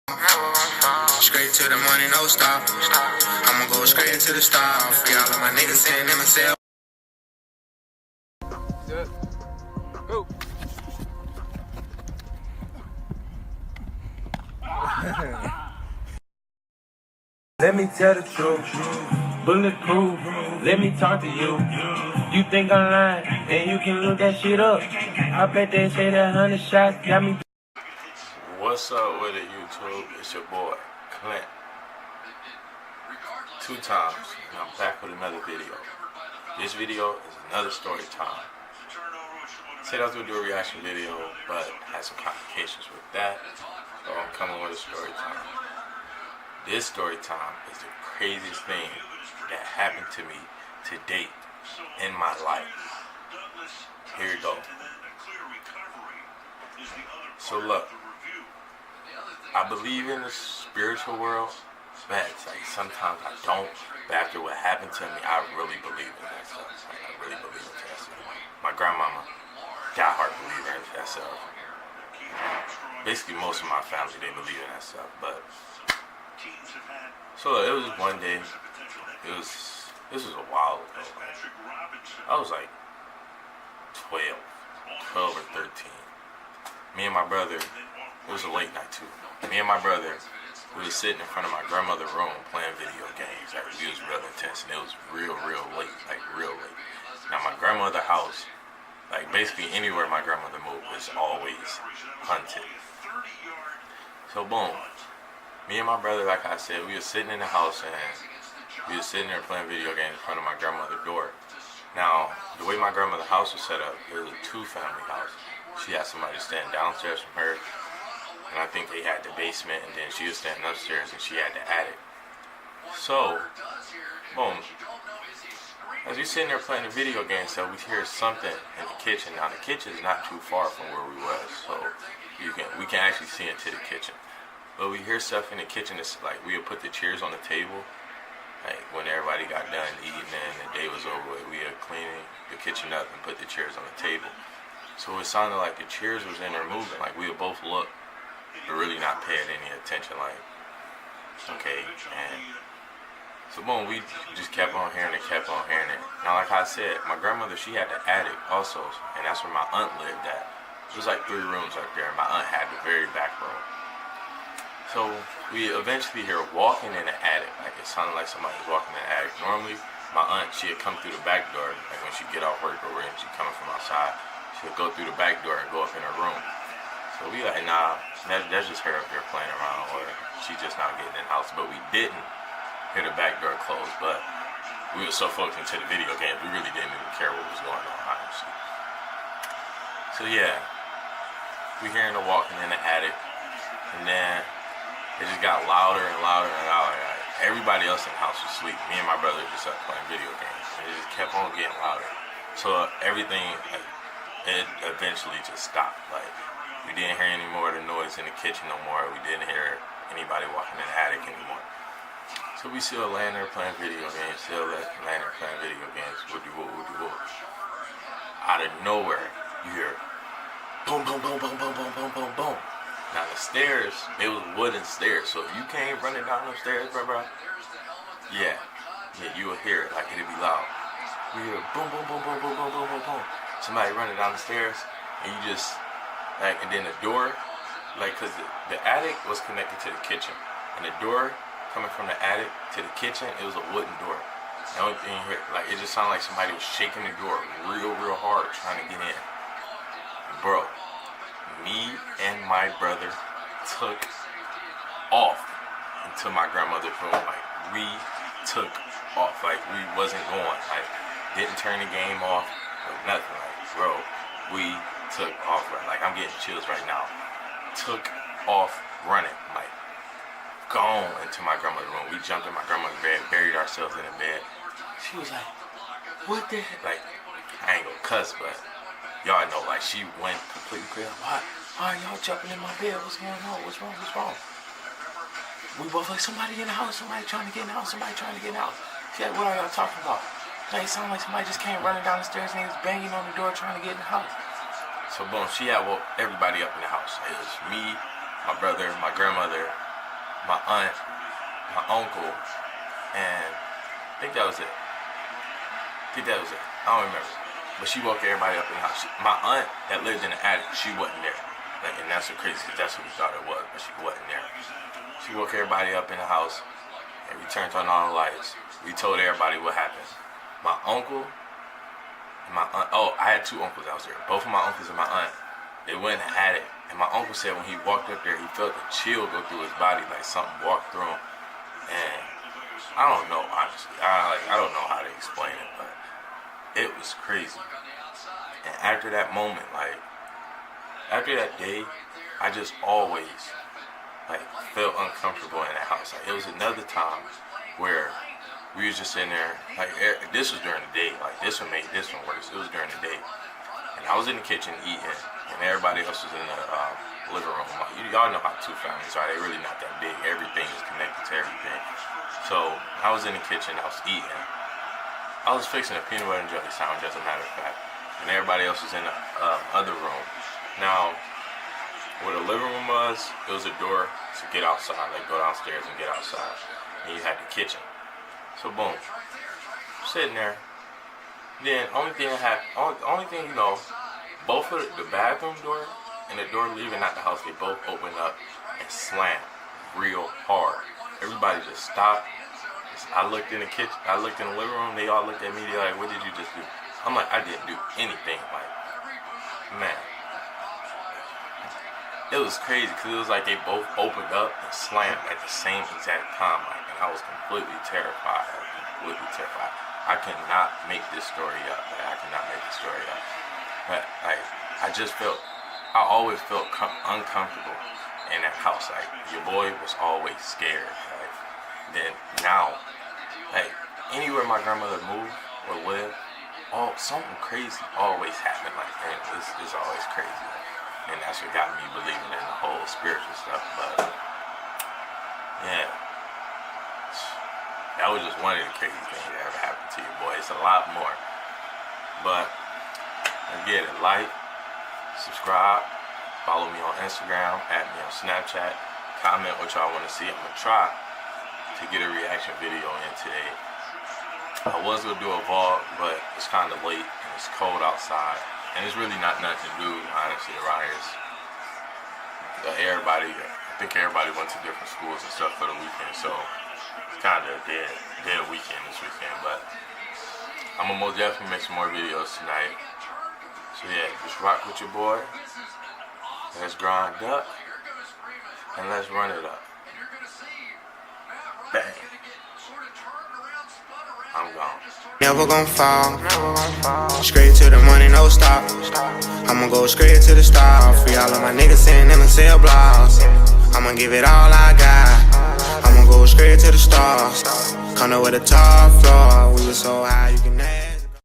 Straight to the money, no stop. I'ma go straight to the stop. Free all of my niggas sitting in my cell. Go. Let me tell the truth, bulletproof, let me talk to you. You think I'm lying, and you can look that shit up. I bet they say that 100 shots got me. What's up with it, YouTube? It's your boy, Clint. Two times, and I'm back with another video. This video is another story time. Said I was going to do a reaction video, but had some complications with that, so I'm coming with a story time. This story time is the craziest thing that happened to me to date in my life. Here we go. So look, I believe in the spiritual world, but it's like sometimes I don't. But after what happened to me, I really believe in that stuff. Like, I really believe in that stuff. My grandmama, diehard believer in that stuff. Basically, most of my family, they believe in that stuff. But so it was one day. This was a while ago. I was like 12 or 13. Me and my brother, it was a late night too. Me and my brother, we was sitting in front of my grandmother's room playing video games. Like, it was real intense, and it was real late, like real late. Now my grandmother's house, like basically anywhere my grandmother moved, was always hunted. So boom, me and my brother, like I said, we was sitting in the house and we was sitting there playing video games in front of my grandmother's door. Now, the way my grandmother's house was set up, it was a two-family house. She had somebody standing downstairs from her, and I think they had the basement, and then she was standing upstairs and she had the attic. So, boom, as we sitting there playing the video game stuff, we hear something in the kitchen. Now the kitchen is not too far from where we was, so we can actually see into the kitchen. But we hear stuff in the kitchen. It's like we would put the chairs on the table. Like when everybody got done eating and the day was over with, we would clean the kitchen up and put the chairs on the table. So it sounded like the chairs was in there moving. Like we would both look, but really not paying any attention. Like, okay, and so boom, we just kept on hearing it, Now, like I said, my grandmother, she had the attic also, and that's where my aunt lived at. It was like 3 rooms up there, and my aunt had the very back room. So we eventually hear walking in the attic. Like it sounded like somebody was walking in the attic. Normally, my aunt, she would come through the back door, like when she get off work or when she coming from outside, she would go through the back door and go up in her room. So we like, nah, that's just her up there playing around, or she just not getting in the house. But we didn't hear the back door close, but we were so focused into the video games, we really didn't even care what was going on, honestly. So yeah, we hearing her walking in the attic, and then it just got louder and louder and louder. Like, everybody else in the house was asleep. Me and my brother just up playing video games, and it just kept on getting louder. So everything, like, it eventually just stopped. Like, we didn't hear any more of the noise in the kitchen no more. We didn't hear anybody walking in the attic anymore. So we still laying there playing video games, woody woo. Out of nowhere, you hear boom, boom, boom, boom, boom, boom, boom, boom, boom. Now the stairs, they was wooden stairs, so if you came running down those stairs, bro, yeah, you will hear it, like it'd be loud. We hear boom, boom, boom, boom, boom, boom, boom, boom, boom. Somebody running down the stairs, and you just, like, and then the door, like, cause the attic was connected to the kitchen, and the door coming from the attic to the kitchen, it was a wooden door. The only thing you hear, like, it just sounded like somebody was shaking the door real hard, trying to get in. Bro, me and my brother took off into my grandmother's room. Like, we took off. Like, we wasn't going. Like, didn't turn the game off or nothing. Like, bro, we took off. Like, I'm getting chills right now. Took off running. Like, gone into my grandmother's room. We jumped in my grandmother's bed, buried ourselves in the bed. She was like, what the heck? Like, I ain't gonna cuss, but y'all know, like, she went completely crazy. Why are y'all jumping in my bed? What's going on? What's wrong? We both like, somebody in the house, somebody trying to get in the house. She like, what are y'all talking about? Like, it sounded like somebody just came running down the stairs and he was banging on the door trying to get in the house. So boom, she had woke everybody up in the house. It was me, my brother, my grandmother, my aunt, my uncle, and I think that was it. I don't remember. But she woke everybody up in the house. My aunt that lived in the attic, she wasn't there. Like, and that's so crazy because that's what we thought it was, but she wasn't there. She woke everybody up in the house, and we turned on all the lights. We told everybody what happened. My uncle and my aunt, I had two uncles out there. Both of my uncles and my aunt, they went in the attic. And my uncle said when he walked up there, he felt a chill go through his body, like something walked through him. And I don't know, honestly. I don't know how to explain it, but it was crazy. And after that moment, like, after that day, I just always, like, felt uncomfortable in that house. Like, it was another time where we was just in there, like, this was during the day. Like, this one made this one worse. It was during the day. And I was in the kitchen eating, and everybody else was in the living room. Like, y'all know how two families are. They're really not that big. Everything is connected to everything. So I was in the kitchen. I was eating. I was fixing a peanut butter and jelly sandwich, as a matter of fact. And everybody else was in the other room. Now, where the living room was, it was a door to get outside, like go downstairs and get outside. And you had the kitchen. So boom, sitting there. Then only thing you know, both of the bathroom door and the door leaving out the house, they both opened up and slammed real hard. Everybody just stopped. I looked in the kitchen, I looked in the living room, they all looked at me, they're like, what did you just do? I'm like, I didn't do anything. Like, man. It was crazy because it was like they both opened up and slammed at the same exact time. Like, and I was completely terrified. I cannot make this story up. Like, I cannot make this story up. But like, I always felt uncomfortable in that house. Like, your boy was always scared. Like, then now, like, anywhere my grandmother moved or lived, something crazy always happened. Like, and it's always crazy. And that's what got me believing in the whole spiritual stuff. But yeah, that was just one of the crazy things that ever happened to your boy. It's a lot more. But again, like, subscribe, follow me on Instagram, add me on Snapchat, comment what y'all want to see. I'm gonna try to get a reaction video in today. I was gonna do a vlog, but it's kind of late and it's cold outside. And it's really not nothing to do, honestly, around here. I think everybody went to different schools and stuff for the weekend, so it's kind of a dead weekend this weekend. But I'm gonna most definitely make some more videos tonight. So yeah, just rock with your boy. Let's grind up, and let's run it up. Bang. I'm gone. Never gon' fall. Straight to the money, no stop. I'ma go straight to the start. Free all of my niggas in them and sell blogs. I'ma give it all I got. I'ma go straight to the stars. Come up with a top floor. We was so high you can ask.